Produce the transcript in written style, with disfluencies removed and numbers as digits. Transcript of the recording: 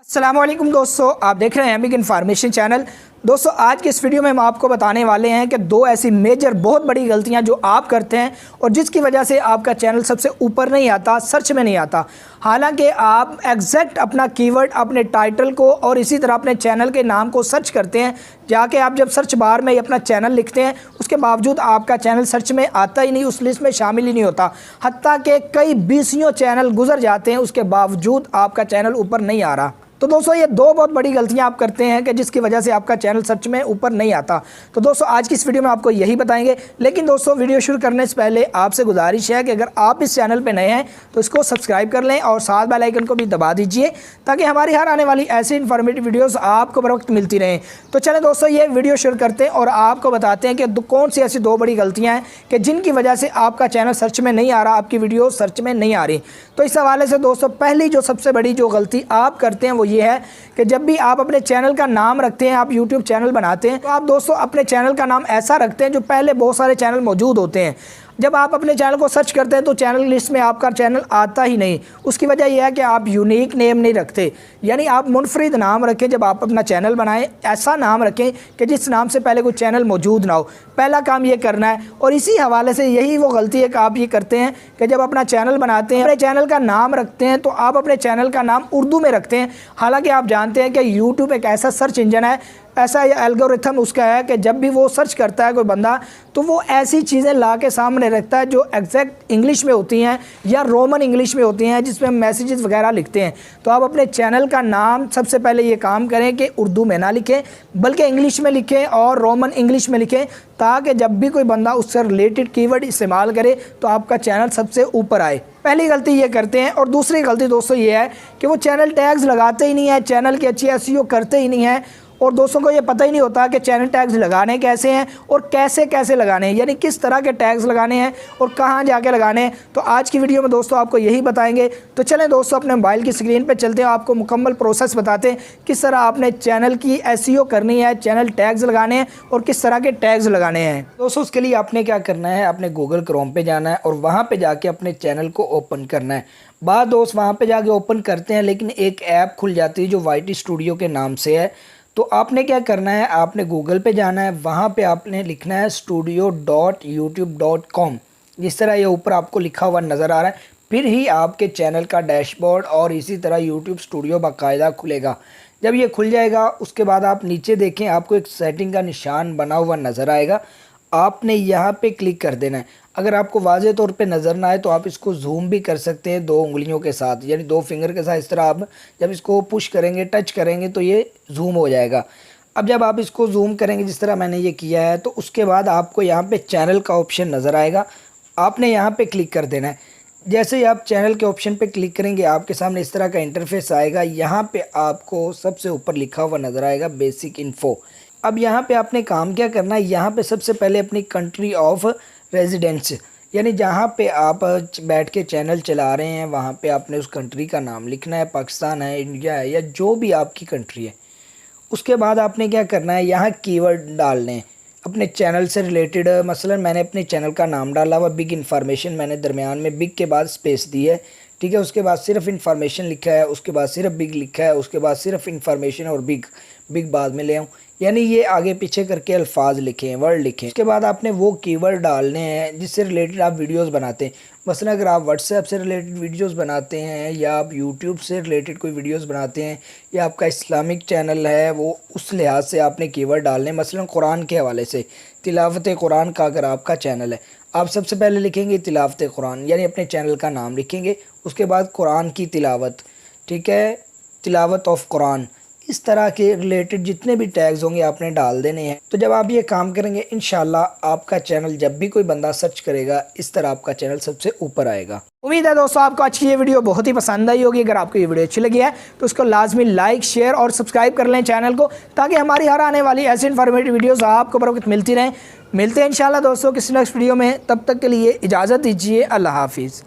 अस्सलामुअलैकुम दोस्तों, आप देख रहे हैं एमिक इन्फॉर्मेशन चैनल। दोस्तों, आज के इस वीडियो में हम आपको बताने वाले हैं कि दो ऐसी मेजर बहुत बड़ी गलतियां जो आप करते हैं और जिसकी वजह से आपका चैनल सबसे ऊपर नहीं आता, सर्च में नहीं आता। हालांकि आप एग्जैक्ट अपना कीवर्ड, अपने टाइटल को और इसी तरह अपने चैनल के नाम को सर्च करते हैं। जाके आप जब सर्च बार में अपना चैनल लिखते हैं, उसके बावजूद आपका चैनल सर्च में आता ही नहीं, उस लिस्ट में शामिल ही नहीं होता। हत्ता कि कई 20 चैनल गुजर जाते हैं, उसके बावजूद आपका चैनल ऊपर नहीं आ रहा। तो दोस्तों, ये दो बहुत बड़ी गलतियां आप करते हैं कि जिसकी वजह से आपका चैनल सर्च में ऊपर नहीं आता। तो दोस्तों, आज की इस वीडियो में आपको यही बताएंगे। लेकिन दोस्तों, वीडियो शुरू करने से पहले आपसे गुजारिश है कि अगर आप इस चैनल पे नए हैं तो इसको सब्सक्राइब कर लें और साथ बेल आइकन को भी दबा दीजिए, ताकि हमारी हर आने वाली ऐसी इन्फॉर्मेटिव वीडियोज़ आपको बर वक्त मिलती रहें। तो चलें दोस्तों, ये वीडियो शुरू करते हैं और आपको बताते हैं कि कौन सी ऐसी दो बड़ी गलतियाँ हैं कि जिनकी वजह से आपका चैनल सर्च में नहीं आ रहा, आपकी वीडियो सर्च में नहीं आ रही। तो इस हवाले से दोस्तों, पहली जो सबसे बड़ी जो गलती आप करते हैं वो ये है कि जब भी आप अपने चैनल का नाम रखते हैं, आप YouTube चैनल बनाते हैं, तो आप दोस्तों अपने चैनल का नाम ऐसा रखते हैं जो पहले बहुत सारे चैनल मौजूद होते हैं। जब आप अपने चैनल को सर्च करते हैं तो चैनल लिस्ट में आपका चैनल आता ही नहीं। उसकी वजह यह है कि आप यूनिक नेम नहीं रखते, यानी आप मुनफरिद नाम रखें। जब आप अपना चैनल बनाएं, ऐसा नाम रखें कि जिस नाम से पहले कोई चैनल मौजूद ना हो। पहला काम ये करना है। और इसी हवाले से यही वो गलती है कि आप ये करते हैं कि जब अपना चैनल बनाते हैं, अपने चैनल का नाम रखते हैं, तो आप अपने चैनल का नाम उर्दू में रखते हैं। हालांकि आप जानते हैं कि यूट्यूब एक ऐसा सर्च इंजन है, ऐसा एल्गोरिथम उसका है कि जब भी वो सर्च करता है कोई बंदा, तो वो ऐसी चीज़ें ला के सामने रखता है जो एग्जैक्ट इंग्लिश में होती हैं या रोमन इंग्लिश में होती हैं, जिसमें हम मैसेजेस वगैरह लिखते हैं। तो आप अपने चैनल का नाम सबसे पहले ये काम करें कि उर्दू में ना लिखें, बल्कि इंग्लिश में लिखें और रोमन इंग्लिश में लिखें, ताकि जब भी कोई बंदा उससे रिलेटेड कीवर्ड इस्तेमाल करे तो आपका चैनल सबसे ऊपर आए। पहली गलती ये करते हैं। और दूसरी गलती दोस्तों ये है कि वो चैनल टैग्स लगाते ही नहीं है, चैनल की अच्छी एसईओ करते ही नहीं है, और दोस्तों को ये पता ही नहीं होता कि चैनल टैग्स लगाने कैसे हैं और कैसे कैसे लगाने हैं, यानी किस तरह के टैग्स लगाने हैं और कहाँ जाके लगाने हैं। तो आज की वीडियो में दोस्तों आपको यही बताएंगे। तो चलें दोस्तों, अपने मोबाइल की स्क्रीन पे चलते हैं, आपको मुकम्मल प्रोसेस बताते हैं किस तरह आपने चैनल की एसईओ करनी है, चैनल टैग्स लगाने हैं और किस तरह के टैग्स लगाने हैं। दोस्तों, उसके लिए आपने क्या करना है, आपने गूगल क्रोम पे जाना है और वहाँ पर जाके अपने चैनल को ओपन करना है। बाद दोस्त वहाँ पर जाके ओपन करते हैं, लेकिन एक ऐप खुल जाती है जो YT स्टूडियो के नाम से है। तो आपने क्या करना है, आपने गूगल पे जाना है, वहाँ पे आपने लिखना है studio.youtube.com। जिस तरह ये ऊपर आपको लिखा हुआ नज़र आ रहा है, फिर ही आपके चैनल का डैशबोर्ड और इसी तरह YouTube स्टूडियो बाकायदा खुलेगा। जब ये खुल जाएगा, उसके बाद आप नीचे देखें, आपको एक सेटिंग का निशान बना हुआ नज़र आएगा। आपने यहाँ पे क्लिक कर देना है। अगर आपको वाज़े तौर पे नज़र ना आए तो आप इसको जूम भी कर सकते हैं 2 उंगलियों के साथ, यानी 2 फिंगर के साथ। इस तरह आप जब इसको पुश करेंगे, टच करेंगे, तो ये जूम हो जाएगा। अब जब आप इसको जूम करेंगे जिस तरह मैंने ये किया है, तो उसके बाद आपको यहाँ पे चैनल का ऑप्शन नज़र आएगा। आपने यहाँ पे क्लिक कर देना है। जैसे ही आप चैनल के ऑप्शन पे क्लिक करेंगे, आपके सामने इस तरह का इंटरफेस आएगा। यहाँ पे आपको सबसे ऊपर लिखा हुआ नज़र आएगा बेसिक इन्फो। अब यहाँ पे आपने काम क्या करना है, यहाँ पे सबसे पहले अपनी कंट्री ऑफ रेजिडेंस, यानी जहाँ पे आप बैठ के चैनल चला रहे हैं, वहाँ पे आपने उस कंट्री का नाम लिखना है। पाकिस्तान है, इंडिया है, या जो भी आपकी कंट्री है। उसके बाद आपने क्या करना है, यहाँ कीवर्ड डालने हैं अपने चैनल से रिलेटेड। मसलन मैंने अपने चैनल का नाम डाला हुआ बिग इन्फॉर्मेशन, मैंने दरमियान में बिग के बाद स्पेस दी है, ठीक है। उसके बाद सिर्फ इन्फॉर्मेशन लिखा है, उसके बाद सिर्फ बिग लिखा है, उसके बाद सिर्फ इन्फॉर्मेशन और बिग बाद में ले आऊँ, यानी ये आगे पीछे करके अल्फाज लिखें, वर्ड लिखें। उसके बाद आपने वो कीवर्ड डालने हैं जिससे रिलेटेड आप वीडियोस बनाते हैं। मसलन अगर आप व्हाट्सएप से रिलेटेड वीडियोस बनाते हैं, या आप यूट्यूब से रिलेटेड कोई वीडियोस बनाते हैं, या आपका इस्लामिक चैनल है, वो उस लिहाज से आपने कीवर्ड डालने हैं। मसलन कुरान के हवाले से, तिलावत कुरान का अगर आपका चैनल है, आप सबसे पहले लिखेंगे तिलावत कुरान, यानी अपने चैनल का नाम लिखेंगे। उसके बाद कुरान की तिलावत, ठीक है, तिलावत ऑफ कुरान। इस तरह के रिलेटेड जितने भी टैग्स होंगे आपने डाल देने हैं। तो जब आप ये काम करेंगे, इंशाल्लाह आपका चैनल जब भी कोई बंदा सर्च करेगा, इस तरह आपका चैनल सबसे ऊपर आएगा। उम्मीद है दोस्तों आपको आज की ये वीडियो बहुत ही पसंद आई होगी। अगर आपको ये वीडियो अच्छी लगी है तो उसको लाजमी लाइक, शेयर और सब्सक्राइब कर लें चैनल को, ताकि हमारी हर आने वाली ऐसी इन्फॉर्मेटिव वीडियोज़ आपको बर वक्त मिलती रहें। मिलते हैं इंशाल्लाह दोस्तों किसी नेक्स्ट वीडियो में। तब तक के लिए इजाज़त दीजिए। अल्लाह हाफिज़।